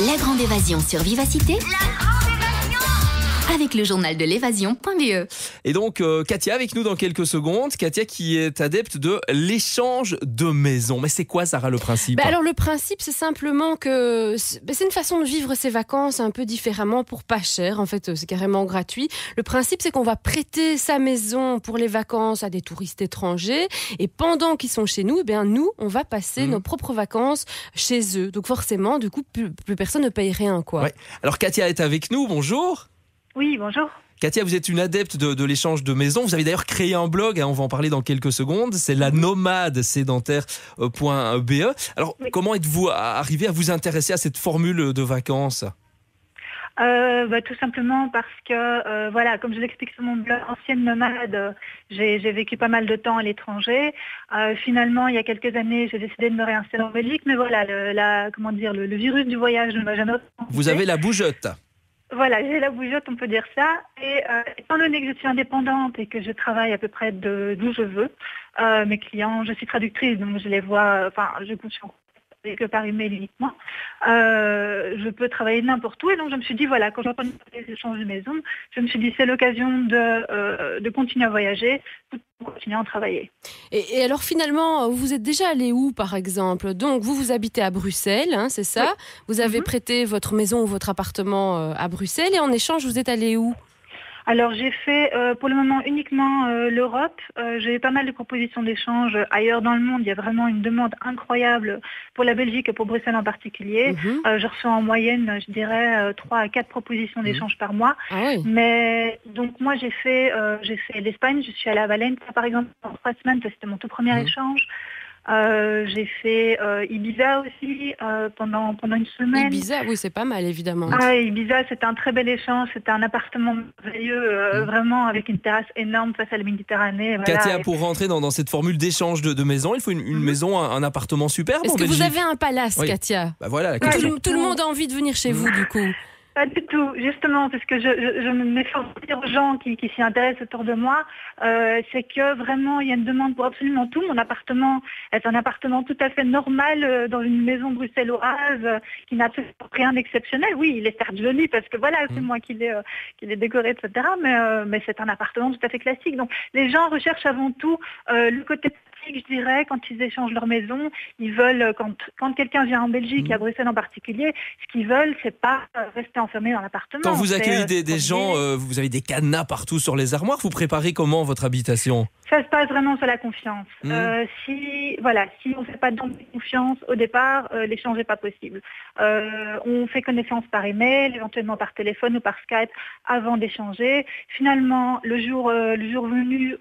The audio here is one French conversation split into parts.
La Grande Évasion sur Vivacité. Avec le journal de l'évasion.be. Et donc, Katia avec nous dans quelques secondes. Katia qui est adepte de l'échange de maisons. Mais c'est quoi, Sarah, le principe ? Alors, le principe, c'est simplement que c'est une façon de vivre ses vacances un peu différemment pour pas cher. En fait, c'est carrément gratuit. Le principe, c'est qu'on va prêter sa maison pour les vacances à des touristes étrangers. Et pendant qu'ils sont chez nous, nous, on va passer nos propres vacances chez eux. Donc, forcément, du coup, plus personne ne paye rien, quoi. Ouais. Alors, Katia est avec nous. Bonjour. Oui, bonjour. Katia, vous êtes une adepte de l'échange de maisons. Vous avez d'ailleurs créé un blog, on va en parler dans quelques secondes. C'est la nomadsédentaire.be. Alors, comment êtes-vous arrivé à vous intéresser à cette formule de vacances ? Tout simplement parce que, comme je l'explique sur mon blog, ancienne nomade, j'ai vécu pas mal de temps à l'étranger. Finalement, il y a quelques années, j'ai décidé de me réinstaller en Belgique. Mais voilà, le virus du voyage ne m'a jamais... Vous avez la bougeotte. Voilà, j'ai la bougeotte, on peut dire ça. Et étant donné que je suis indépendante et que je travaille à peu près d'où je veux, mes clients, je suis traductrice, donc je les vois, je suis que par email uniquement. Je peux travailler n'importe où. Et donc, je me suis dit, quand j'entends les échanges de maison, je me suis dit, c'est l'occasion de continuer à voyager, pour continuer à travailler. Et alors, finalement, vous êtes déjà allé où, par exemple ? Donc, vous habitez à Bruxelles, c'est ça ? Oui. Vous avez prêté votre maison ou votre appartement à Bruxelles. Et en échange, vous êtes allé où ? Alors j'ai fait pour le moment uniquement l'Europe. J'ai eu pas mal de propositions d'échange ailleurs dans le monde. Il y a vraiment une demande incroyable pour la Belgique et pour Bruxelles en particulier. Je reçois en moyenne, je dirais, 3 à 4 propositions d'échange par mois. Ah oui. Mais donc moi j'ai fait l'Espagne. Je suis allée à Valencia par exemple en 3 semaines. C'était mon tout premier échange. J'ai fait Ibiza aussi pendant une semaine. Ibiza, oui, c'est pas mal évidemment. Ibiza, c'était un très bel échange. C'était un appartement merveilleux, vraiment avec une terrasse énorme face à la Méditerranée. Voilà. Katia, pour rentrer dans cette formule d'échange de maison, il faut une maison, un appartement superbe. Est-ce que vous avez un palace, Katia ? Voilà la question. Tout le monde a envie de venir chez vous, du coup. Pas du tout, justement, parce que je m'efforce de dire aux gens qui s'y intéressent autour de moi, c'est que vraiment il y a une demande pour absolument tout. Mon appartement est un appartement tout à fait normal dans une maison bruxelloise qui n'a absolument rien d'exceptionnel. Oui, il est certes joli parce que c'est moi qui l'ai décoré, etc. Mais c'est un appartement tout à fait classique. Donc les gens recherchent avant tout le côté pratique, je dirais, quand ils échangent leur maison. Ils veulent, quand quelqu'un vient en Belgique et à Bruxelles en particulier, ce qu'ils veulent, c'est pas rester enfermé dans l'appartement. Quand vous accueillez des gens, vous avez des cadenas partout sur les armoires, vous préparez comment votre habitation ? Ça se passe vraiment sur la confiance. Si on ne fait pas de confiance au départ, l'échange n'est pas possible. On fait connaissance par email, éventuellement par téléphone ou par Skype avant d'échanger. Finalement, le jour venu,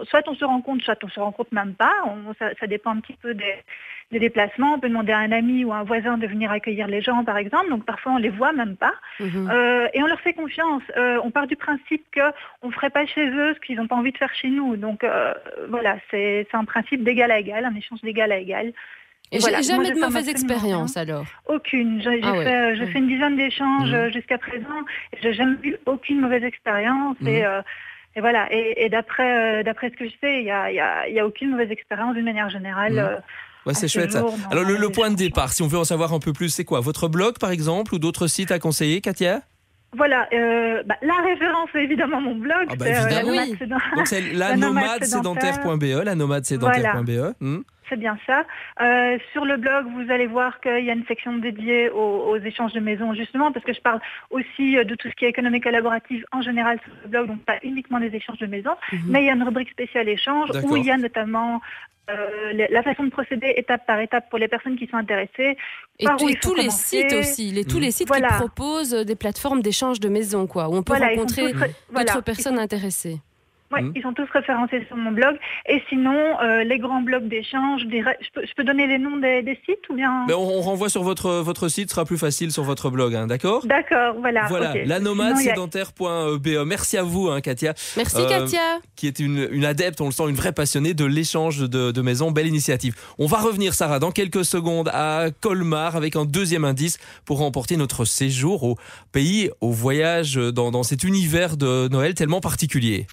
soit on se rencontre, soit on se rencontre même pas. Ça dépend un petit peu des déplacements. On peut demander à un ami ou à un voisin de venir accueillir les gens, par exemple. Donc parfois, on les voit même pas. Et on leur fait confiance. On part du principe qu'on ne ferait pas chez eux ce qu'ils n'ont pas envie de faire chez nous. Donc c'est un principe d'égal à égal, un échange d'égal à égal. Et jamais de mauvaise expérience alors ? Aucune. J'ai fait une dizaine d'échanges jusqu'à présent. Et j'ai jamais eu aucune mauvaise expérience. Et d'après ce que je sais, il y a aucune mauvaise expérience d'une manière générale. C'est chouette ça. Alors le point de départ, si on veut en savoir un peu plus, c'est quoi ? Votre blog par exemple ou d'autres sites à conseiller, Katia ? Voilà, la référence c'est évidemment mon blog. Donc c'est la nomadsédentaire.be, la nomadsédentaire.be. C'est bien ça. Sur le blog, vous allez voir qu'il y a une section dédiée aux échanges de maisons, justement, parce que je parle aussi de tout ce qui est économie collaborative en général sur le blog, donc pas uniquement des échanges de maisons, mais il y a une rubrique spéciale échange où il y a notamment la façon de procéder étape par étape pour les personnes qui sont intéressées. Et tous les sites aussi, tous les sites qui proposent des plateformes d'échange de maisons, où on peut rencontrer d'autres personnes intéressées. Ils sont tous référencés sur mon blog. Et sinon, les grands blogs d'échange, je peux donner les noms des sites ou bien... On renvoie sur votre site, ce sera plus facile sur votre blog, d'accord ? D'accord, voilà. Okay. La nomadsédentaire.be. Merci à vous, Katia. Merci, Katia. Qui est une adepte, on le sent, une vraie passionnée de l'échange de maisons. Belle initiative. On va revenir, Sarah, dans quelques secondes à Colmar avec un deuxième indice pour remporter notre séjour au pays, au voyage dans cet univers de Noël tellement particulier.